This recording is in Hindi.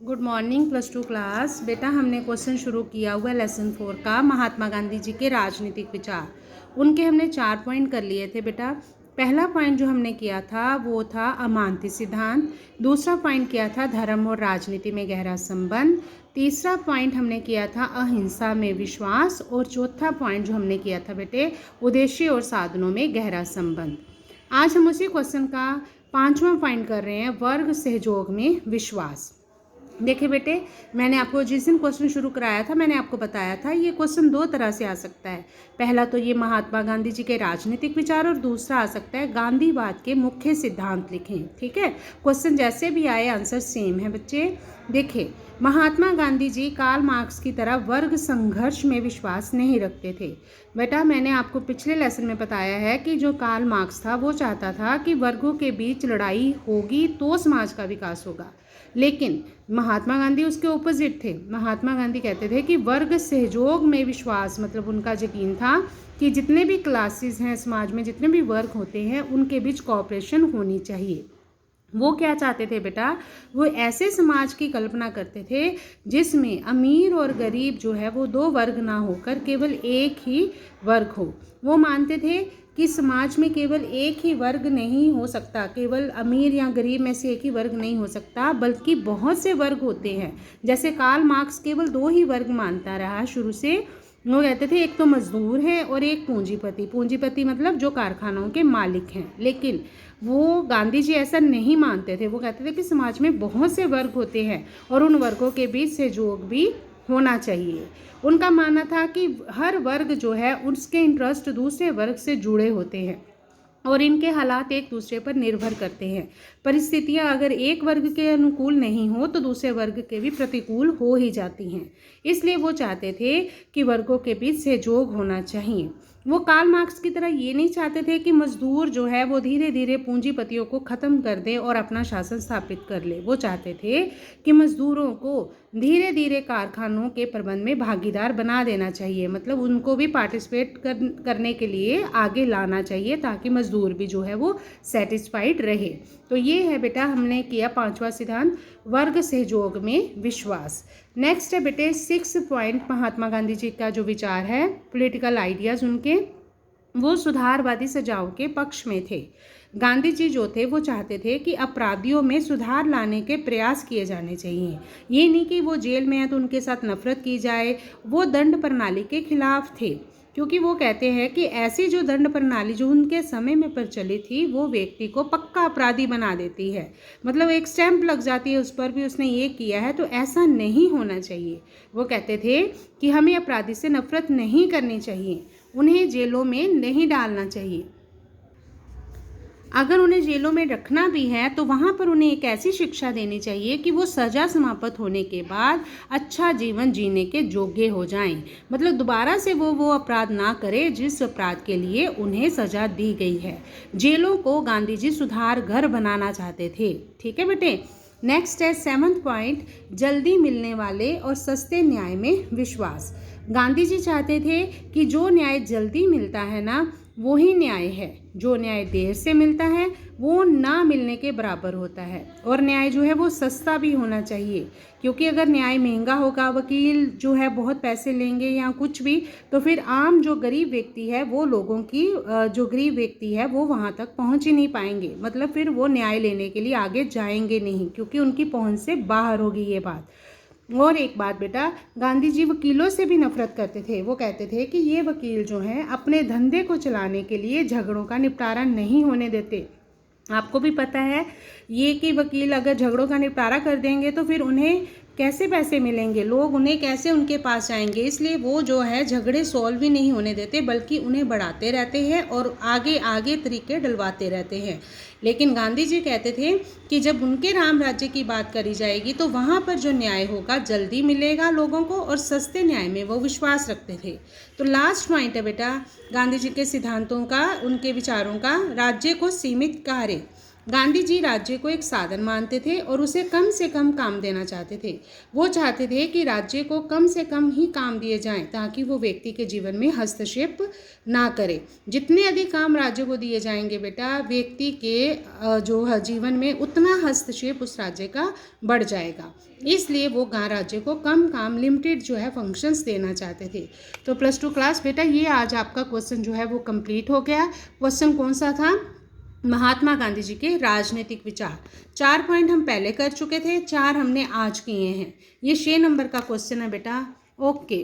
Good morning plus two class. बेटा हमने क्वेश्चन शुरू किया हुआ लेसन 4 का महात्मा गांधी जी के राजनीतिक विचार। उनके हमने 4 पॉइंट कर लिए थे बेटा। पहला पॉइंट जो हमने किया था वो था अमानती सिद्धांत। दूसरा पॉइंट किया था धर्म और राजनीति में गहरा संबंध। तीसरा पॉइंट हमने किया था अहिंसा में विश्वास। और चौथा पॉइंट जो हमने किया था बेटे उद्देश्य और साधनों में गहरा संबंध। आज हम उसी क्वेश्चन का 5वां पॉइंट कर रहे हैं, वर्ग सहयोग में विश्वास। देखिए बेटे, मैंने आपको जिस दिन क्वेश्चन शुरू कराया था मैंने आपको बताया था ये क्वेश्चन 2 तरह से आ सकता है। पहला तो ये महात्मा गांधी जी के राजनीतिक विचार और दूसरा आ सकता है गांधीवाद के मुख्य सिद्धांत लिखें। ठीक है, क्वेश्चन जैसे भी आए आंसर सेम है बच्चे। देखिए, महात्मा गांधी जी कार्ल मार्क्स की तरह वर्ग संघर्ष में विश्वास नहीं रखते थे। बेटा मैंने आपको पिछले लेसन में बताया है कि जो कार्ल मार्क्स था वो चाहता था कि वर्गों के बीच लड़ाई होगी तो समाज का विकास होगा, लेकिन महात्मा गांधी उसके ऑपोजिट थे। महात्मा गांधी कहते थे कि वर्ग सहयोग में विश्वास, मतलब उनका यकीन था कि जितने भी क्लासेस हैं समाज में, जितने भी वर्ग होते हैं उनके बीच कोऑपरेशन होनी चाहिए। वो क्या चाहते थे बेटा, वो ऐसे समाज की कल्पना करते थे जिसमें अमीर और गरीब जो है वो 2 वर्ग ना होकर केवल एक ही वर्ग हो। वो मानते थे कि समाज में केवल एक ही वर्ग नहीं हो सकता, केवल अमीर या गरीब में से एक ही वर्ग नहीं हो सकता, बल्कि बहुत से वर्ग होते हैं। जैसे कार्ल मार्क्स केवल 2 ही वर्ग मानता रहा शुरू से। वो कहते थे एक तो मजदूर है और एक पूंजीपति। पूंजीपति मतलब जो कारखानों के मालिक हैं। लेकिन वो गांधी जी ऐसा नहीं मानते थे। वो कहते थे कि समाज में बहुत से वर्ग होते हैं और उन वर्गों के बीच सहयोग भी होना चाहिए। उनका मानना था कि हर वर्ग जो है उसके इंटरेस्ट दूसरे वर्ग से जुड़े होते हैं और इनके हालात एक दूसरे पर निर्भर करते हैं। परिस्थितियां अगर एक वर्ग के अनुकूल नहीं हो तो दूसरे वर्ग के भी प्रतिकूल हो ही जाती हैं। इसलिए वो चाहते थे कि वर्गों के बीच सहयोग होना चाहिए। वो कार्ल मार्क्स की तरह ये नहीं चाहते थे कि मजदूर जो है वो धीरे धीरे पूंजीपतियों को ख़त्म कर दे और अपना शासन स्थापित कर ले। वो चाहते थे कि मजदूरों को धीरे धीरे कारखानों के प्रबंध में भागीदार बना देना चाहिए, मतलब उनको भी पार्टिसिपेट करने के लिए आगे लाना चाहिए ताकि मजदूर भी जो है वो सेटिस्फाइड रहे। तो ये है बेटा हमने किया 5वां सिद्धांत, वर्ग सहयोग में विश्वास। नेक्स्ट है बेटे 6 पॉइंट, महात्मा गांधी जी का जो विचार है, पॉलिटिकल आइडियाज़ उनके, वो सुधारवादी सजाओं के पक्ष में थे। गांधी जी जो थे वो चाहते थे कि अपराधियों में सुधार लाने के प्रयास किए जाने चाहिए। ये नहीं कि वो जेल में है तो उनके साथ नफरत की जाए। वो दंड प्रणाली के खिलाफ थे, क्योंकि वो कहते हैं कि ऐसी जो दंड प्रणाली जो उनके समय में प्रचलित थी वो व्यक्ति को पक्का अपराधी बना देती है, मतलब एक स्टैंप लग जाती है उस पर भी उसने ये किया है, तो ऐसा नहीं होना चाहिए। वो कहते थे कि हमें अपराधी से नफरत नहीं करनी चाहिए, उन्हें जेलों में नहीं डालना चाहिए। अगर उन्हें जेलों में रखना भी है तो वहाँ पर उन्हें एक ऐसी शिक्षा देनी चाहिए कि वो सज़ा समाप्त होने के बाद अच्छा जीवन जीने के योग्य हो जाएं, मतलब दोबारा से वो अपराध ना करें जिस अपराध के लिए उन्हें सज़ा दी गई है। जेलों को गांधी जी सुधार घर बनाना चाहते थे। ठीक है बेटे, नेक्स्ट है 7वां पॉइंट, जल्दी मिलने वाले और सस्ते न्याय में विश्वास। गांधी जी चाहते थे कि जो न्याय जल्दी मिलता है ना वो ही न्याय है, जो न्याय देर से मिलता है वो ना मिलने के बराबर होता है। और न्याय जो है वो सस्ता भी होना चाहिए, क्योंकि अगर न्याय महंगा होगा, वकील जो है बहुत पैसे लेंगे या कुछ भी, तो फिर आम जो गरीब व्यक्ति है वो लोगों की जो गरीब व्यक्ति है वो वहाँ तक पहुँच ही नहीं पाएंगे, मतलब फिर वो न्याय लेने के लिए आगे जाएंगे नहीं, क्योंकि उनकी पहुँच से बाहर होगी ये बात। और एक बात बेटा, गांधी जी वकीलों से भी नफरत करते थे। वो कहते थे कि ये वकील जो हैं अपने धंधे को चलाने के लिए झगड़ों का निपटारा नहीं होने देते। आपको भी पता है ये कि वकील अगर झगड़ों का निपटारा कर देंगे तो फिर उन्हें कैसे पैसे मिलेंगे, लोग उन्हें कैसे उनके पास जाएंगे। इसलिए वो जो है झगड़े सॉल्व भी नहीं होने देते, बल्कि उन्हें बढ़ाते रहते हैं और आगे आगे तरीके डलवाते रहते हैं। लेकिन गांधी जी कहते थे कि जब उनके राम राज्य की बात करी जाएगी तो वहाँ पर जो न्याय होगा जल्दी मिलेगा लोगों को, और सस्ते न्याय में वो विश्वास रखते थे। तो लास्ट पॉइंट है बेटा गांधी जी के सिद्धांतों का, उनके विचारों का, राज्य को सीमित कार्य। गांधी जी राज्य को एक साधन मानते थे और उसे कम से कम काम देना चाहते थे। वो चाहते थे कि राज्य को कम से कम ही काम दिए जाएं ताकि वो व्यक्ति के जीवन में हस्तक्षेप ना करे। जितने अधिक काम राज्य को दिए जाएंगे बेटा, व्यक्ति के जो जीवन में उतना हस्तक्षेप उस राज्य का बढ़ जाएगा। इसलिए वो राज्य को कम काम, लिमिटेड जो है फंक्शंस देना चाहते थे। तो +2 क्लास बेटा ये आज आपका क्वेश्चन जो है वो कंप्लीट हो गया। क्वेश्चन कौन सा था? महात्मा गांधी जी के राजनीतिक विचार। 4 पॉइंट हम पहले कर चुके थे, 4 हमने आज किए हैं। ये 6 नंबर का क्वेश्चन है बेटा। ओके।